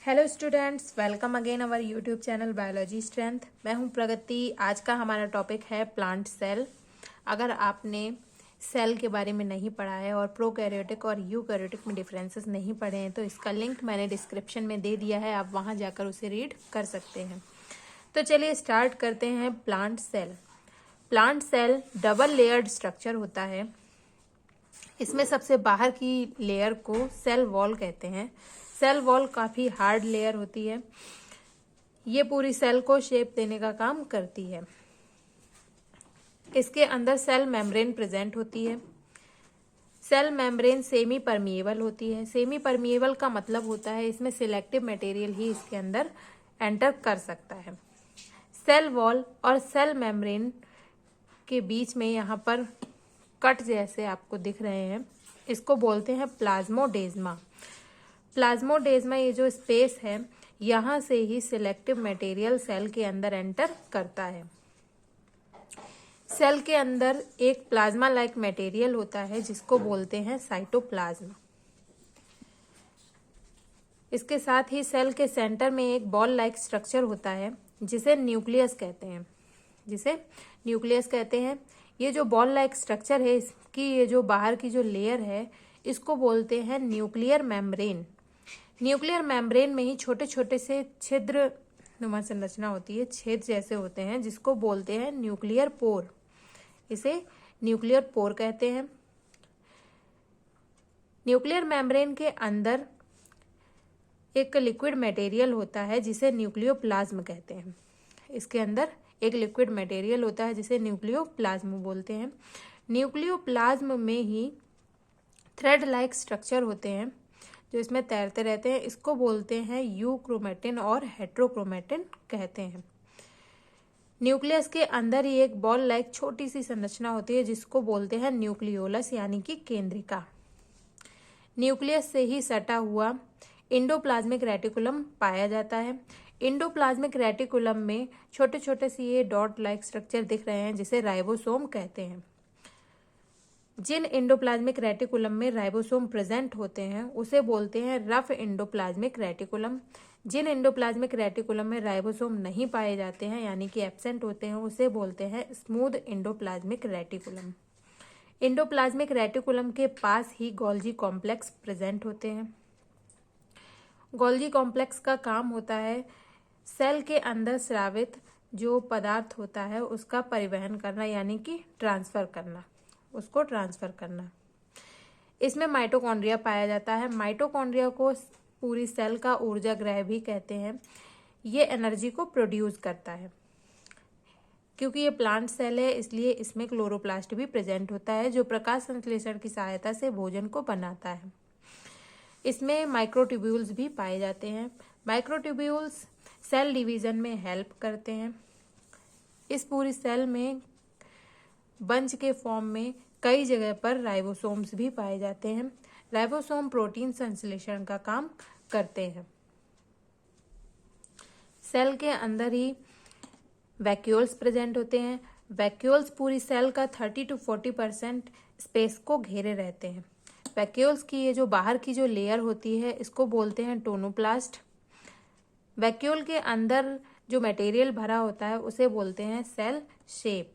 Hello students, welcome again our YouTube channel biology strength. मैं हूं प्रगति। आज का हमारा टॉपिक है प्लांट सेल। अगर आपने सेल के बारे में नहीं पढ़ा है और प्रोकैरियोटिक और यूकैरियोटिक में डिफरेंसेस नहीं पढ़े हैं तो इसका लिंक मैंने डिस्क्रिप्शन में दे दिया है, आप वहां जाकर उसे रीड कर सकते हैं। तो चलिए स्टार्ट करते हैं। Plant cell double layered structure होता है। इसमें सबसे बाहर की लेयर को सेल वॉल कहते हैं। सेल वॉल काफी हार्ड लेयर होती है। ये पूरी सेल को शेप देने का काम करती है। इसके अंदर सेल मेम्ब्रेन प्रेजेंट होती है। सेल मेम्ब्रेन सेमी परमिएबल होती है। सेमी परमिएबल का मतलब होता है इसमें सिलेक्टिव मटेरियल ही इसके अंदर एंटर कर सकता है। सेल वॉल और सेल मेम्ब्रेन के बीच में यहाँ पर कट जैसे आपको दिख रहे हैं, इसको बोलते हैं प्लाज्मोडेज्मा। प्लाज्मोडेज्मा ये जो स्पेस है, यहाँ से ही सिलेक्टिव मटेरियल सेल के अंदर एंटर करता है। सेल के अंदर एक प्लाज्मा लाइक मटेरियल होता है जिसको बोलते हैं साइटोप्लाज्म। इसके साथ ही सेल के सेंटर में एक बॉल लाइक स्ट्रक्चर होता है जिसे न्यूक्लियस कहते हैं। ये जो बॉल लाइक स्ट्रक्चर है, इसकी ये जो बाहर की जो लेयर है, इसको बोलते हैं न्यूक्लियर मेम्ब्रेन। न्यूक्लियर मेम्ब्रेन में ही छोटे छोटे से छिद्र नुमा संरचना होती है, छेद जैसे होते हैं, जिसको बोलते हैं न्यूक्लियर पोर। इसे न्यूक्लियर पोर कहते हैं। न्यूक्लियर मेम्ब्रेन के अंदर एक लिक्विड मटेरियल होता है जिसे न्यूक्लियोप्लाज्म कहते हैं। इसके अंदर एक लिक्विड मटेरियल होता है जिसे न्यूक्लियोप्लाज्म बोलते हैं। न्यूक्लियोप्लाज्म में ही थ्रेड लाइक स्ट्रक्चर होते हैं जो इसमें तैरते रहते हैं। इसको बोलते हैं यूक्रोमेटिन और हेट्रोक्रोमेटिन कहते हैं। न्यूक्लियस के अंदर ही एक बॉल लाइक छोटी सी संरचना होती है जिसको बोलते हैं न्यूक्लियोलस यानी कि केंद्रिका। न्यूक्लियस से ही सटा हुआ इंडोप्लाज्मिक रेटिकुलम पाया जाता है। इंडोप्लाज्मिक रेटिकुलम में छोटे छोटे से ये डॉट लाइक स्ट्रक्चर दिख रहे हैं जिसे राइबोसोम कहते हैं। जिन इंडोप्लाज्मिक रेटिकुलम में राइबोसोम प्रेजेंट होते हैं उसे बोलते हैं रफ इंडोप्लाज्मिक रेटिकुलम। जिन इंडोप्लाज्मिक रेटिकुलम में राइबोसोम नहीं पाए जाते हैं यानी कि एब्सेंट होते हैं, उसे बोलते हैं smooth endoplasmic reticulum. Endoplasmic reticulum के पास ही गोल्जी कॉम्प्लेक्स प्रेजेंट होते हैं। गोल्जी कॉम्प्लेक्स का काम होता है सेल के अंदर स्रावित जो पदार्थ होता है उसका परिवहन करना, यानी कि ट्रांसफर करना। इसमें माइटोकॉन्ड्रिया पाया जाता है। माइटोकॉन्ड्रिया को पूरी सेल का ऊर्जा गृह भी कहते हैं। ये एनर्जी को प्रोड्यूस करता है। क्योंकि ये प्लांट सेल है इसलिए इसमें क्लोरोप्लास्ट भी प्रेजेंट होता है जो प्रकाश संश्लेषण की सहायता से भोजन को बनाता है। इसमें माइक्रोट्यूब्यूल्स भी पाए जाते हैं। माइक्रोट्यूब्यूल्स सेल डिवीजन में हेल्प करते हैं। इस पूरी सेल में बंच के फॉर्म में कई जगह पर राइबोसोम्स भी पाए जाते हैं। राइबोसोम प्रोटीन संश्लेषण का काम करते हैं। सेल के अंदर ही वैक्यूल्स प्रेजेंट होते हैं। वैक्यूल्स पूरी सेल का 30 to 40% स्पेस को घेरे रहते हैं। वैक्यूल्स की ये जो बाहर की जो लेयर होती है इसको बोलते हैं टोनोप्लास्ट। वैक्यूल के अंदर जो मटेरियल भरा होता है उसे बोलते हैं सेल शेप।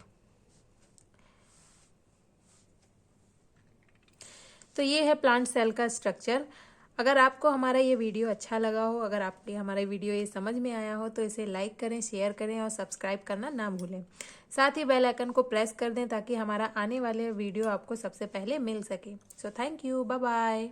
तो ये है प्लांट सेल का स्ट्रक्चर। अगर आपको हमारा ये वीडियो अच्छा लगा हो, अगर आपने हमारा वीडियो ये समझ में आया हो, तो इसे लाइक करें, शेयर करें और सब्सक्राइब करना ना भूलें। साथ ही बेल आइकन को प्रेस कर दें ताकि हमारा आने वाले वीडियो आपको सबसे पहले मिल सके। So thank you, bye bye.